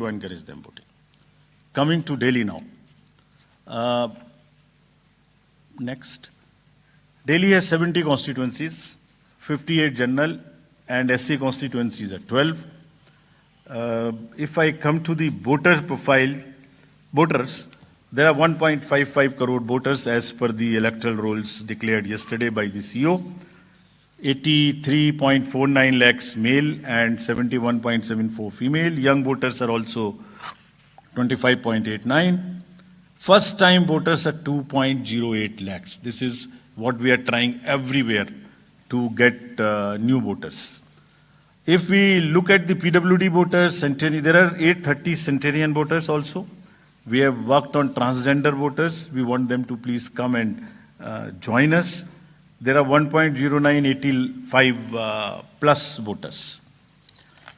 to encourage them voting. Coming to Delhi now. Next. Delhi has 70 constituencies, 58 general and SC constituencies at 12. If I come to the voter profile, voters, there are 1.55 crore voters as per the electoral rolls declared yesterday by the CO. 83.49 lakhs male and 71.74 female. Young voters are also 25.89. First time voters are 2.08 lakhs. This is what we are trying everywhere to get new voters. If we look at the PWD voters, there are 830 centenarian voters also. We have worked on transgender voters. We want them to please come and join us. There are 1.0985 plus voters.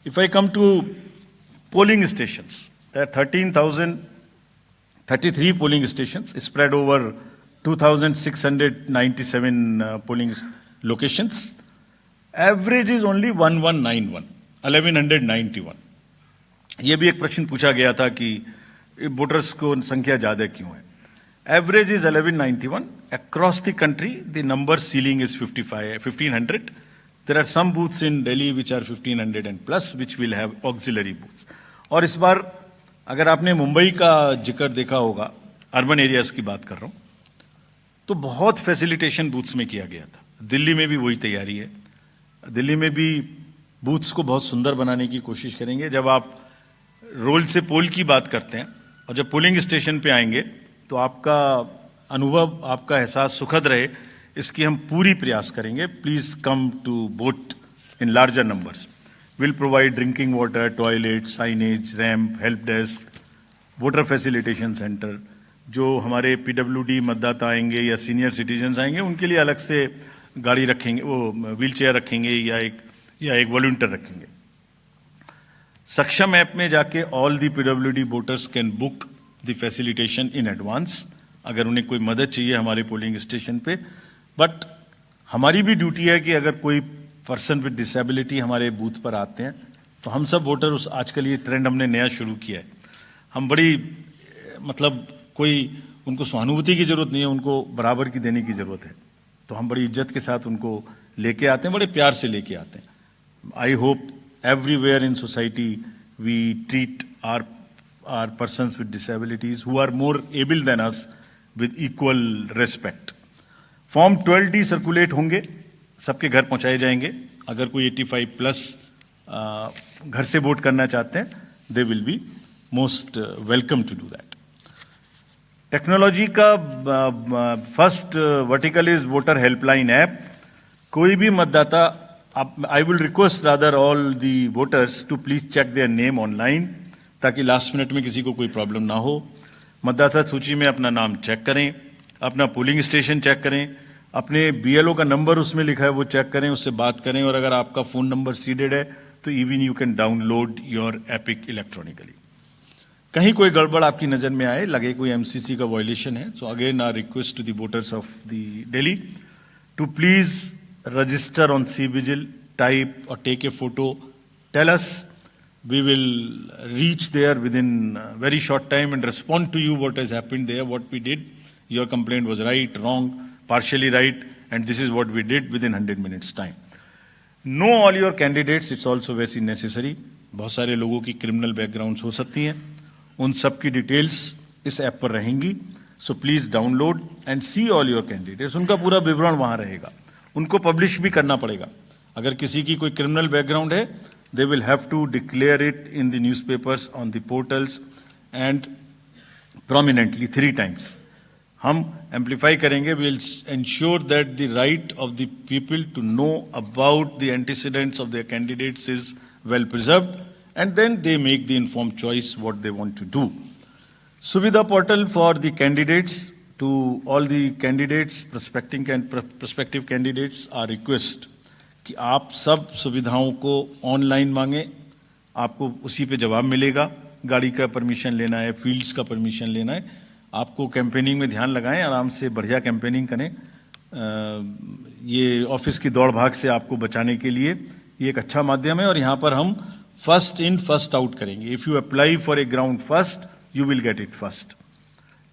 If I come to polling stations, there are 13,033 polling stations spread over 2,697 polling locations. Average is only 1191. ये भी एक प्रश्न पूछा गया था कि voters को संख्या ज्यादा क्यों है. Average is 1191. Across the country, the number ceiling is 1500. There are some booths in Delhi which are 1500 and plus, which will have auxiliary booths. और इस बार अगर आपने मुंबई का जिक्र देखा होगा, अर्बन एरियाज की बात कर रहा हूं, तो बहुत फैसिलिटेशन बूथ्स में किया गया था. दिल्ली में भी वही तैयारी है. दिल्ली में भी बूथ्स को बहुत सुंदर बनाने की कोशिश करेंगे. जब आप रोल से पोल की बात करते हैं और जब पोलिंग स्टेशन पे आएंगे तो आपका अनुभव, आपका एहसास सुखद रहे, इसकी हम पूरी प्रयास करेंगे. Please come to vote in larger numbers. Will provide drinking water, toilet, signage, ramp, help desk, voter facilitation centre. जो हमारे पीडब्ल्यूडी मतदाता आएंगे या सीनियर सिटीजन्स आएंगे, उनके लिए अलग से गाड़ी रखेंगे, वो व्हील चेयर रखेंगे या एक वॉलंटियर रखेंगे. सक्षम ऐप में जाके all the PWD voters can book the facilitation in advance अगर उन्हें कोई मदद चाहिए हमारे पोलिंग स्टेशन पे. बट हमारी भी ड्यूटी है कि अगर कोई पर्सन विद डिसेबिलिटी हमारे बूथ पर आते हैं तो हम सब वोटर आजकल ये ट्रेंड हमने नया शुरू किया है. हम बड़ी कोई उनको सहानुभूति की जरूरत नहीं है, उनको बराबर की देने की जरूरत है. तो हम बड़ी इज्जत के साथ उनको लेके आते हैं, बड़े प्यार से लेके आते हैं. I hope everywhere in society we treat our persons with disabilities who are more able than us with equal respect. Form 12D circulate होंगे, सबके घर पहुंचाए जाएंगे. अगर कोई 85 प्लस घर से वोट करना चाहते हैं, they will be most welcome to do that. Technology का first vertical is voter helpline app. कोई भी मतदाता, I will request rather all the voters to please check their name online ताकि लास्ट मिनट में किसी को कोई प्रॉब्लम ना हो. मतदाता सूची में अपना नाम चेक करें, अपना पोलिंग स्टेशन चेक करें, अपने BLO का नंबर उसमें लिखा है वो चेक करें, उससे बात करें. और अगर आपका फोन नंबर सीडेड है तो even you can download your epic electronically. कहीं कोई गड़बड़ आपकी नजर में आए, लगे कोई MCC का वायलेशन है, so again our request to the voters of the Delhi to please register on CVigil, type or take a photo, tell us. We will reach there within a very short time and respond to you what has happened there, what we did. Your complaint was right, wrong, partially right, and this is what we did within 100 minutes time. Know all your candidates, it's also very necessary. बहुत सारे लोगों की criminal backgrounds हो सकती हैं, उन सब की details इस ऐप पर रहेंगी. So please download and see all your candidates. उनका पूरा विवरण वहाँ रहेगा. उनको पब्लिश भी करना पड़ेगा. अगर किसी की कोई क्रिमिनल बैकग्राउंड है, they will have to declare it in the newspapers, on the portals and prominently 3 times. हम एम्पलीफाई करेंगे. We will ensure that the right of the people to know about the antecedents of their candidates is well preserved and then they make the informed choice what they want to do. Suvidha portal for the candidates. To all the candidates, prospective candidates, our request कि आप सब सुविधाओं को online मांगे, आपको उसी पे जवाब मिलेगा. गाड़ी का परमिशन लेना है, फील्ड्स का परमिशन लेना है, आपको कैंपेनिंग में ध्यान लगाएं, आराम से बढ़िया कैंपेनिंग करें. ये ऑफिस की दौड़ भाग से आपको बचाने के लिए ये एक अच्छा माध्यम है. और यहाँ पर हम फर्स्ट इन फर्स्ट आउट करेंगे. If you apply for a ground first, you will get it first.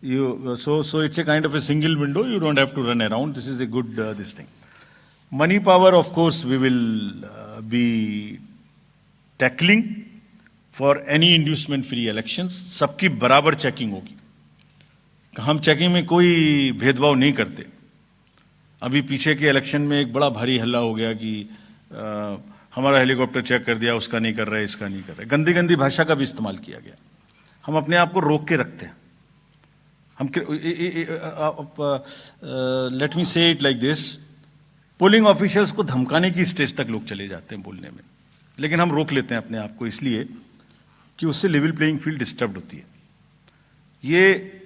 So it's a kind of a single window. You don't have to run around. This is a good this thing. Money power, of course, we will be tackling for any inducement-free elections. सबकी बराबर checking होगी. हम checking में कोई भेदभाव नहीं करते. अभी पीछे के इलेक्शन में एक बड़ा भारी हल्ला हो गया कि हमारा हेलीकॉप्टर चेक कर दिया, उसका नहीं कर रहा है, इसका नहीं कर रहा है. गंदी गंदी भाषा का भी इस्तेमाल किया गया. हम अपने आप को रोक के रखते हैं. हम लेट मी से it like this, polling officials को धमकाने की स्टेज तक लोग चले जाते हैं बोलने में, लेकिन हम रोक लेते हैं अपने आप को इसलिए कि उससे लेवल प्लेइंग फील्ड डिस्टर्ब होती है. ये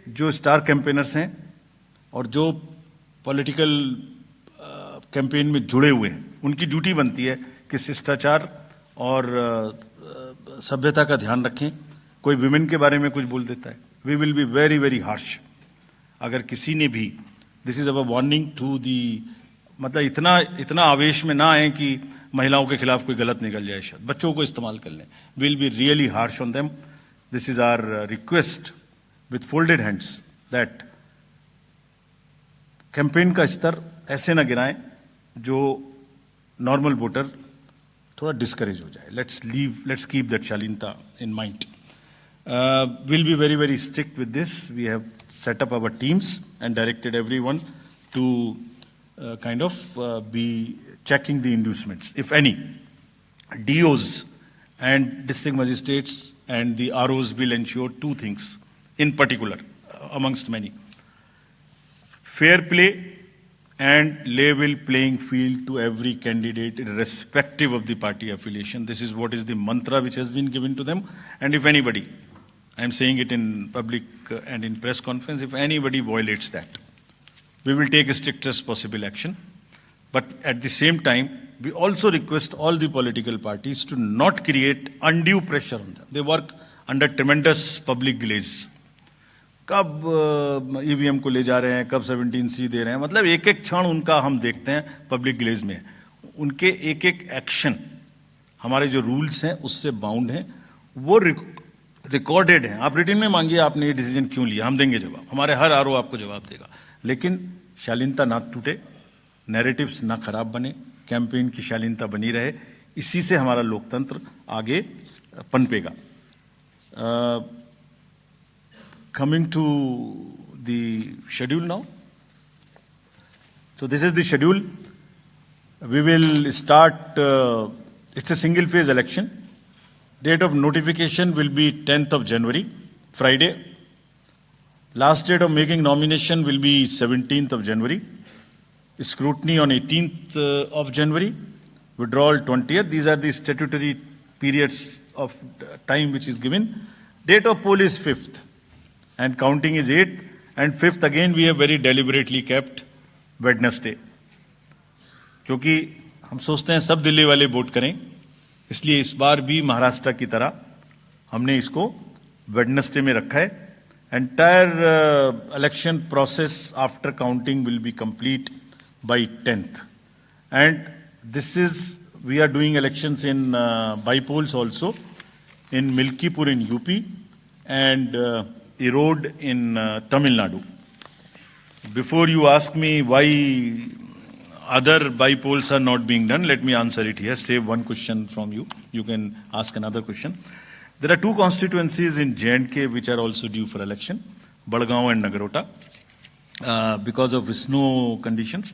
जो स्टार कैंपेनर्स हैं और जो पॉलिटिकल कैंपेन में जुड़े हुए हैं, उनकी ड्यूटी बनती है कि शिष्टाचार और सभ्यता का ध्यान रखें. कोई विमेन के बारे में कुछ बोल देता है, we will be very very harsh. अगर किसी ने भी, this is our warning to the, मतलब इतना आवेश में ना आए कि महिलाओं के खिलाफ कोई गलत निकल जाए, शायद बच्चों को इस्तेमाल कर लें. Will be really harsh on them. This is our request with folded hands that campaign का स्तर ऐसे ना गिराएं जो नॉर्मल वोटर थोड़ा डिस्करेज हो जाए. लेट्स कीप दैट शालीनता in mind. We'll be very, very strict with this. We have set up our teams and directed everyone to kind of be checking the inducements, if any. DOs and district magistrates and the ROs will ensure two things in particular, amongst many. Fair play and level playing field to every candidate irrespective of the party affiliation. This is what is the mantra which has been given to them. And if anybody, I am saying it in public and in press conference, if anybody violates that, we will take strictest possible action. But at the same time, we also request all the political parties to not create undue pressure on them. They work under tremendous public delays. कब EVM को ले जा रहे हैं, कब 17C दे रहे हैं, मतलब एक एक क्षण उनका हम देखते हैं पब्लिक ग्लेज में. उनके एक एक एक्शन हमारे जो रूल्स हैं उससे बाउंड हैं, वो रिकॉर्डेड हैं. आप रिटन में मांगिए आपने ये डिसीजन क्यों लिया, हम देंगे जवाब. हमारे हर आरओ आपको जवाब देगा. लेकिन शालीनता ना टूटे, नैरेटिव्स ना खराब बने, कैंपेन की शालीनता बनी रहे. इसी से हमारा लोकतंत्र आगे पनपेगा. Coming to the schedule now. So this is the schedule. We will start, it's a single phase election. Date of notification will be 10th of January, Friday. Last date of making nomination will be 17th of January. Scrutiny on 18th of January. Withdrawal 20th. These are the statutory periods of time which is given. Date of poll is 5th. And counting is 8th, and 5th again we have very deliberately kept Wednesday. क्योंकि हम सोचते हैं सब दिल्ली वाले vote करें, इसलिए इस बार भी महाराष्ट्र की तरह हमने इसको वेडनेसडे में रखा है. Entire election process after counting will be complete by 10th. And this is, we are doing elections in by-polls also, in Milkipur in UP, and Erode in Tamil Nadu. Before you ask me why other by-polls are not being done, let me answer it here. Save one question from you. You can ask another question. There are two constituencies in J&K which are also due for election, Badgaon and Nagarota. Because of snow conditions,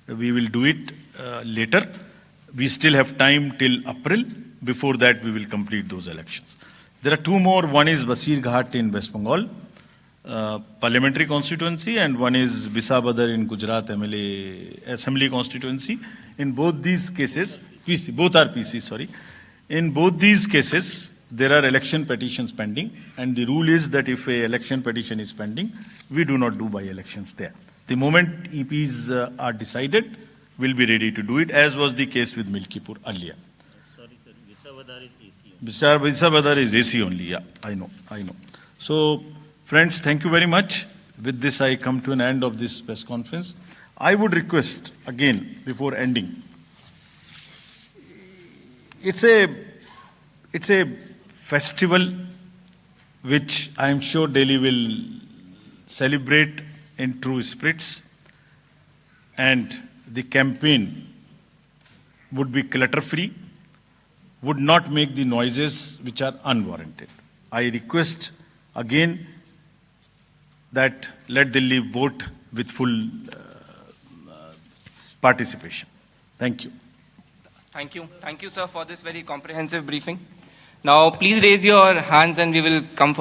we will do it later. We still have time till April. Before that, we will complete those elections. There are two more. One is Basirghat in West Bengal, parliamentary constituency, and one is Bisabadar in Gujarat MLA assembly constituency. In both these cases, both are PC, sorry. In both these cases, there are election petitions pending, and the rule is that if a election petition is pending, we do not do by-elections there. The moment EPs are decided, we'll be ready to do it, as was the case with Milkipur earlier. Bisabadar is AC only, yeah, I know. So, friends, thank you very much. With this, I come to an end of this press conference. I would request, again, before ending, it's a it's a festival which I am sure Delhi will celebrate in true spirits, and the campaign would be clutter-free, would not make the noises which are unwarranted. I request again that let Delhi vote with full participation. Thank you. Thank you. Thank you, sir, for this very comprehensive briefing. Now, please raise your hands and we will come for